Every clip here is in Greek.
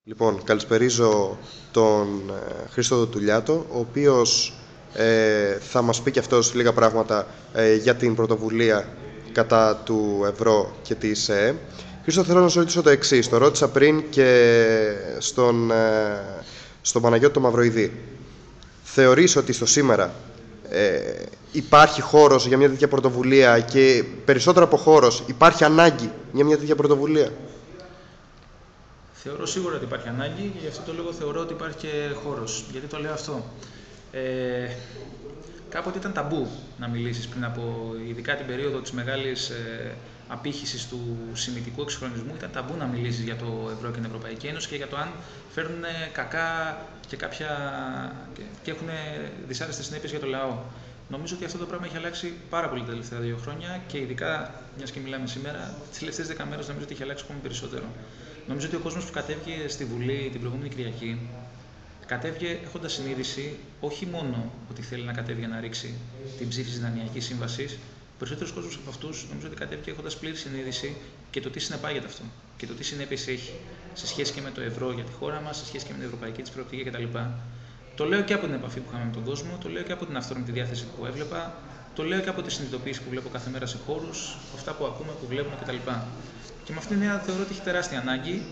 Λοιπόν, καλησπερίζω τον Χρήστο Δοτουλιάτο, ο οποίος θα μας πει και αυτός λίγα πράγματα για την πρωτοβουλία κατά του ευρώ και της ΕΕ. Χρήστο, θέλω να σου ρωτήσω το εξής. Το ρώτησα πριν και στον Παναγιώτη το Μαυροειδή. Θεωρείς ότι στο σήμερα υπάρχει χώρος για μια τέτοια πρωτοβουλία και περισσότερο από χώρος υπάρχει ανάγκη για μια τέτοια πρωτοβουλία? Θεωρώ σίγουρα ότι υπάρχει ανάγκη και γι' αυτό το λόγο θεωρώ ότι υπάρχει και χώρος. Γιατί το λέω αυτό? Κάποτε ήταν ταμπού να μιλήσεις πριν από, ειδικά την περίοδο της μεγάλης απήχησης του σημιτικού εξυγχρονισμού, ήταν ταμπού να μιλήσεις για το ευρώ και την Ευρωπαϊκή Ένωση και για το αν φέρνουν κακά και έχουν δυσάρεστες συνέπειες για το λαό. Νομίζω ότι αυτό το πράγμα έχει αλλάξει πάρα πολύ τα τελευταία 2 χρόνια και ειδικά, μιας και μιλάμε σήμερα, τις τελευταίες 10 μέρες νομίζω ότι έχει αλλάξει ακόμη περισσότερο. Νομίζω ότι ο κόσμος που κατέβηκε στη Βουλή την προηγούμενη Κυριακή κατέβηκε έχοντας συνείδηση όχι μόνο ότι θέλει να κατέβει για να ρίξει την ψήφιση της Δανειακής Σύμβασης, περισσότερος κόσμος από αυτούς νομίζω ότι κατέβηκε έχοντας πλήρη συνείδηση και το τι συνεπάγεται αυτό και το τι συνέπειες έχει σε σχέση και με το ευρώ για τη χώρα μας, σε σχέση και με την ευρωπαϊκή της προοπτική κτλ. Το λέω και από την επαφή που είχαμε με τον κόσμο, το λέω και από την αυθόρμητη διάθεση που έβλεπα, το λέω και από τη συνειδητοποίηση που βλέπω κάθε μέρα σε χώρους, αυτά που ακούμε, που βλέπουμε κτλ. Και με αυτήν την έννοια θεωρώ ότι έχει τεράστια ανάγκη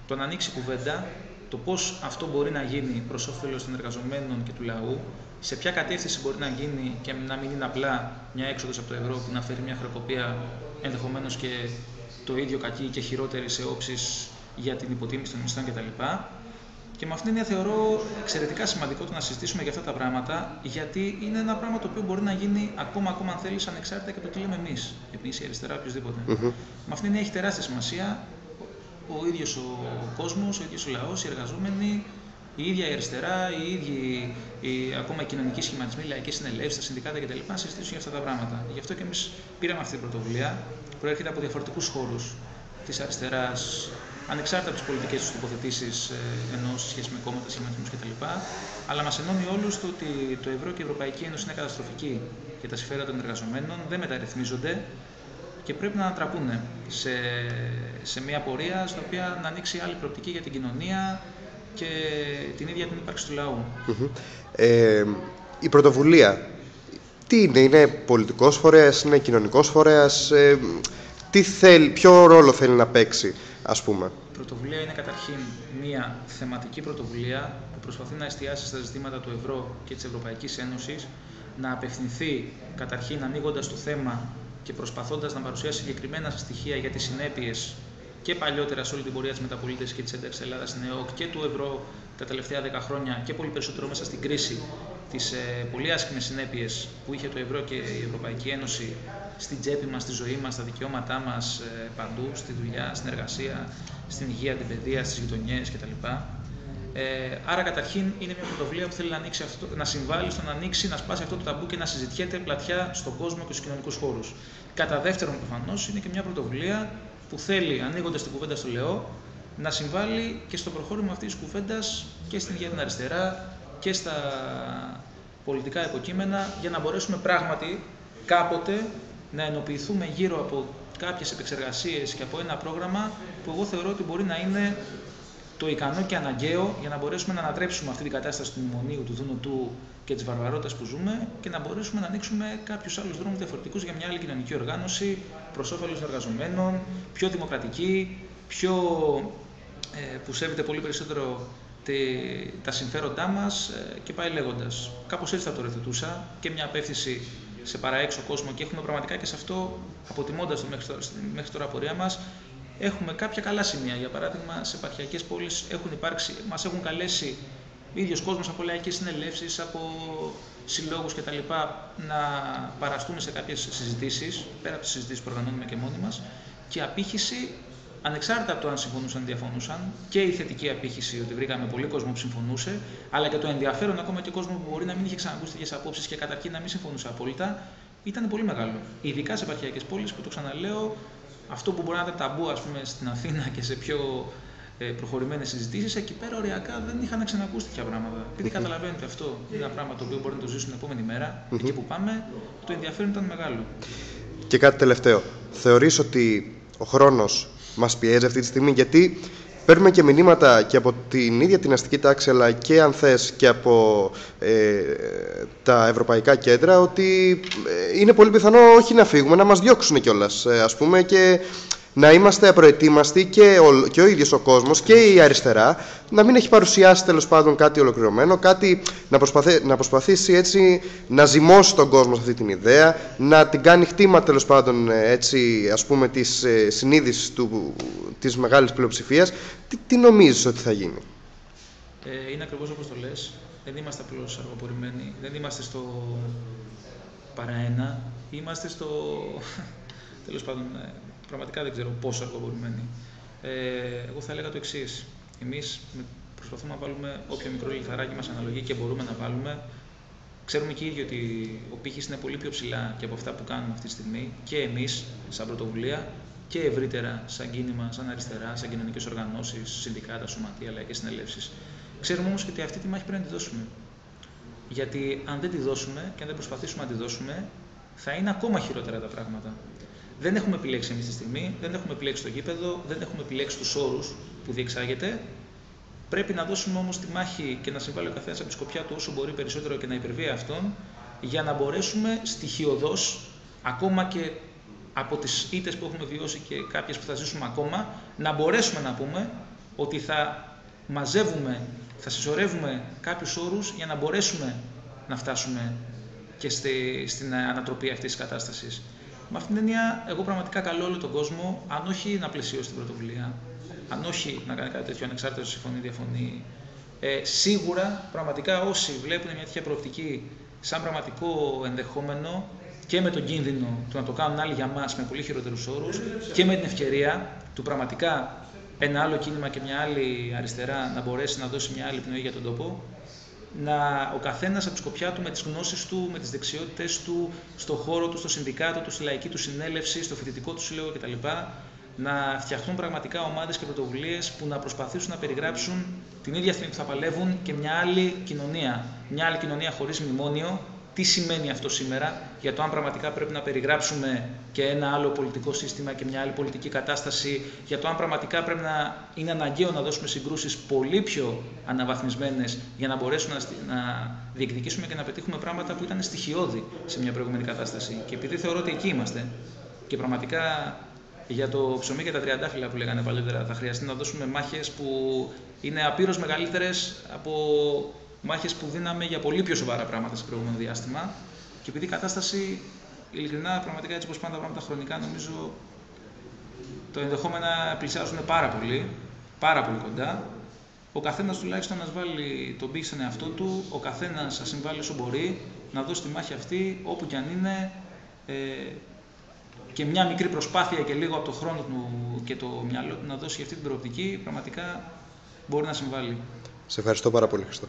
το να ανοίξει κουβέντα, το πώς αυτό μπορεί να γίνει προς όφελος των εργαζομένων και του λαού, σε ποια κατεύθυνση μπορεί να γίνει και να μην είναι απλά μια έξοδος από το ευρώ που να φέρει μια χρεοκοπία ενδεχομένως και το ίδιο κακή και χειρότερη σε όψεις για την υποτίμηση των μισθών κτλ. Και με αυτήν την έννοια θεωρώ εξαιρετικά σημαντικό το να συζητήσουμε για αυτά τα πράγματα, γιατί είναι ένα πράγμα το οποίο μπορεί να γίνει ακόμα αν θέλεις, ανεξάρτητα και από το τι λέμε εμείς η αριστερά, οποιοδήποτε. Με αυτήν την έννοια έχει τεράστια σημασία ο ίδιος ο κόσμος, ο ίδιος ο λαός, οι εργαζόμενοι, η ίδια η αριστερά, ακόμα οι κοινωνικοί σχηματισμοί, οι λαϊκές συνελεύσεις, τα συνδικάτα κτλ. Να συζητήσουν για αυτά τα πράγματα. Γι' αυτό και εμείς πήραμε αυτή την πρωτοβουλία. Προέρχεται από διαφορετικούς χώρους της αριστεράς, ανεξάρτητα από τις πολιτικές τους τοποθετήσεις ενός σε σχέση με κόμματα, σχηματισμούς κτλ. Αλλά μας ενώνει όλους το ότι το ευρώ και η Ευρωπαϊκή Ένωση είναι καταστροφική για τα συμφέροντα των εργαζομένων, δεν μεταρρυθμίζονται και πρέπει να ανατραπούν σε μια πορεία στην οποία να ανοίξει άλλη προοπτική για την κοινωνία και την ίδια την ύπαρξη του λαού. Η πρωτοβουλία, τι είναι πολιτικός φορέας, είναι κοινωνικός φορέας, ποιο ρόλο θέλει να παίξει, ας πούμε? Η πρωτοβουλία είναι καταρχήν μια θεματική πρωτοβουλία που προσπαθεί να εστιάσει στα ζητήματα του ευρώ και της Ευρωπαϊκής Ένωσης, να απευθυνθεί καταρχήν ανοίγοντας το θέμα και προσπαθώντας να παρουσιάσει συγκεκριμένα στοιχεία για τις συνέπειες και παλιότερα σε όλη την πορεία της μεταπολίτευσης και της ένταξης της Ελλάδας στην ΕΟΚ και του ευρώ τα τελευταία 10 χρόνια και πολύ περισσότερο μέσα στην κρίση, τις πολύ άσχημες συνέπειες που είχε το ευρώ και η Ευρωπαϊκή Ένωση στην τσέπη μας, στη ζωή μας, στα δικαιώματά μας παντού, στη δουλειά, στην εργασία, στην υγεία, την παιδεία, στις γειτονιές κτλ. Άρα, καταρχήν, είναι μια πρωτοβουλία που θέλει να συμβάλλει στο να ανοίξει, να σπάσει αυτό το ταμπού και να συζητιέται πλατιά στον κόσμο και στους κοινωνικούς χώρους. Κατά δεύτερον, προφανώς, είναι και μια πρωτοβουλία που θέλει, ανοίγοντας την κουβέντα στο λαό, να συμβάλλει και στο προχώρημα αυτής της κουβέντας και στην ίδια την αριστερά και στα πολιτικά υποκείμενα, για να μπορέσουμε πράγματι κάποτε να ενοποιηθούμε γύρω από κάποιες επεξεργασίες και από ένα πρόγραμμα που εγώ θεωρώ ότι μπορεί να είναι το ικανό και αναγκαίο για να μπορέσουμε να ανατρέψουμε αυτή την κατάσταση του μνημονίου, του δουνουτού και της βαρβαρότητας που ζούμε και να μπορέσουμε να ανοίξουμε κάποιους άλλους δρόμους διαφορετικούς για μια άλλη κοινωνική οργάνωση προς όφελος των εργαζομένων, πιο δημοκρατική, που σέβεται πολύ περισσότερο τα συμφέροντά μας και πάει λέγοντας. Κάπως έτσι θα το ρεθετούσα και μια απέφθηση σε παραέξω κόσμο και έχουμε πραγματικά και σε αυτό, αποτιμώντας το μέχρι τώρα πορεία μας, έχουμε κάποια καλά σημεία. Για παράδειγμα, σε επαρχιακές πόλεις μας έχουν καλέσει ίδιος κόσμος από λαϊκές συνελεύσεις, από συλλόγους κτλ. Να παραστούμε σε κάποιες συζητήσεις, πέρα από τις συζητήσεις που οργανώνουμε και μόνοι μας, και απήχηση, ανεξάρτητα από το αν συμφωνούσαν ή διαφωνούσαν, και η θετική απήχηση ότι βρήκαμε πολύ κόσμο που συμφωνούσε, αλλά και το ενδιαφέρον ακόμα και κόσμο που μπορεί να μην είχε ξανακούσει τέτοιες απόψεις και καταρχήν να μην συμφωνούσε απόλυτα, ήταν πολύ μεγάλο. Ειδικά σε επαρχιακές πόλεις που, το ξαναλέω, αυτό που μπορεί να ήταν ταμπού, ας πούμε, στην Αθήνα και σε πιο προχωρημένες συζητήσεις, εκεί πέρα οριακά δεν είχαν ξανακούσει τέτοια πράγματα. Επειδή καταλαβαίνετε, αυτό είναι ένα πράγμα το οποίο μπορεί να το ζήσουν την επόμενη μέρα, εκεί που πάμε, το ενδιαφέρον ήταν μεγάλο. Και κάτι τελευταίο. Θεωρείς ότι ο χρόνος μας πιέζει αυτή τη στιγμή? Γιατί παίρνουμε και μηνύματα και από την ίδια την αστική τάξη, αλλά και αν θες και από τα ευρωπαϊκά κέντρα, ότι είναι πολύ πιθανό όχι να φύγουμε, να μας διώξουν κιόλας, ας πούμε, και να είμαστε απροετοίμαστοι και ο ίδιος ο κόσμος και η αριστερά να μην έχει παρουσιάσει τέλος πάντων κάτι ολοκληρωμένο, κάτι να προσπαθήσει έτσι να ζυμώσει τον κόσμο σε αυτή την ιδέα, να την κάνει χτήμα τέλος πάντων έτσι, ας πούμε, της συνείδησης της μεγάλης πλειοψηφίας. Τι νομίζεις ότι θα γίνει? Είναι ακριβώς όπως το λες. Δεν είμαστε απλώς αργοπορημένοι, δεν είμαστε στο παραένα, είμαστε στο τέλος πάντων. Πραγματικά δεν ξέρω πόσο αργοπορημένοι. Εγώ θα έλεγα το εξής. Εμείς προσπαθούμε να βάλουμε όποιο μικρό λιθαράκι μας αναλογεί και μπορούμε να βάλουμε. Ξέρουμε και οι ίδιοι ότι ο πύχης είναι πολύ πιο ψηλά και από αυτά που κάνουμε αυτή τη στιγμή, και εμείς σαν πρωτοβουλία και ευρύτερα σαν κίνημα, σαν αριστερά, σαν κοινωνικές οργανώσεις, συνδικάτα, σωματεία, λαϊκές συνελεύσεις. Ξέρουμε όμως ότι αυτή τη μάχη πρέπει να τη δώσουμε. Γιατί αν δεν τη δώσουμε και αν δεν προσπαθήσουμε να τη δώσουμε, θα είναι ακόμα χειρότερα τα πράγματα. Δεν έχουμε επιλέξει εμείς τη στιγμή, δεν έχουμε επιλέξει το γήπεδο, δεν έχουμε επιλέξει τους όρους που διεξάγεται. Πρέπει να δώσουμε όμως τη μάχη και να συμβάλλει ο καθένας από τη σκοπιά του όσο μπορεί περισσότερο και να υπερβεί αυτόν, για να μπορέσουμε στοιχειωδώς, ακόμα και από τις ήττες που έχουμε βιώσει και κάποιες που θα ζήσουμε ακόμα, να μπορέσουμε να πούμε ότι θα μαζεύουμε, θα συσσωρεύουμε κάποιους όρους για να μπορέσουμε να φτάσουμε και στην ανατροπή αυτής της κατάστασης. Με αυτήν την έννοια, εγώ πραγματικά καλώ όλο τον κόσμο, αν όχι να πλαισιώσει την πρωτοβουλία, αν όχι να κάνει κάτι τέτοιο ανεξάρτητο, συμφωνεί, διαφωνεί, σίγουρα πραγματικά όσοι βλέπουν μια τέτοια προοπτική σαν πραγματικό ενδεχόμενο και με τον κίνδυνο του να το κάνουν άλλοι για μας με πολύ χειρότερους όρους και με την ευκαιρία του πραγματικά ένα άλλο κίνημα και μια άλλη αριστερά να μπορέσει να δώσει μια άλλη πνοή για τον τόπο, ο καθένας από τη σκοπιά του, με τις γνώσεις του, με τις δεξιότητες του, στο χώρο του, στο συνδικάτο του, στη λαϊκή του συνέλευση, στο φοιτητικό του σύλλογο κτλ. Να φτιαχτούν πραγματικά ομάδες και πρωτοβουλίες που να προσπαθήσουν να περιγράψουν την ίδια στιγμή που θα παλεύουν και μια άλλη κοινωνία. Μια άλλη κοινωνία χωρίς μνημόνιο. Τι σημαίνει αυτό σήμερα, για το αν πραγματικά πρέπει να περιγράψουμε και ένα άλλο πολιτικό σύστημα και μια άλλη πολιτική κατάσταση, για το αν πραγματικά πρέπει να είναι αναγκαίο να δώσουμε συγκρούσεις πολύ πιο αναβαθμισμένες για να μπορέσουμε να διεκδικήσουμε και να πετύχουμε πράγματα που ήταν στοιχειώδη σε μια προηγούμενη κατάσταση. Και επειδή θεωρώ ότι εκεί είμαστε και πραγματικά για το ψωμί και τα τριαντάφυλλα που λέγανε παλιότερα θα χρειαστεί να δώσουμε μάχες που είναι απείρως μεγαλύτερες από μάχες που δίναμε για πολύ πιο σοβαρά πράγματα στο προηγούμενο διάστημα. Και επειδή η κατάσταση, ειλικρινά, πραγματικά έτσι όπως πάνε τα πράγματα χρονικά, νομίζω το ενδεχόμενα πλησιάζουν πάρα πολύ κοντά. Ο καθένας τουλάχιστον να βάλει τον πύχη στον εαυτό του, ο καθένας να συμβάλλει όσο μπορεί, να δώσει τη μάχη αυτή όπου κι αν είναι, και μια μικρή προσπάθεια και λίγο από το χρόνο του και το μυαλό του να δώσει για αυτή την προοπτική, πραγματικά μπορεί να συμβάλλει. Σε ευχαριστώ πάρα πολύ, Χριστό.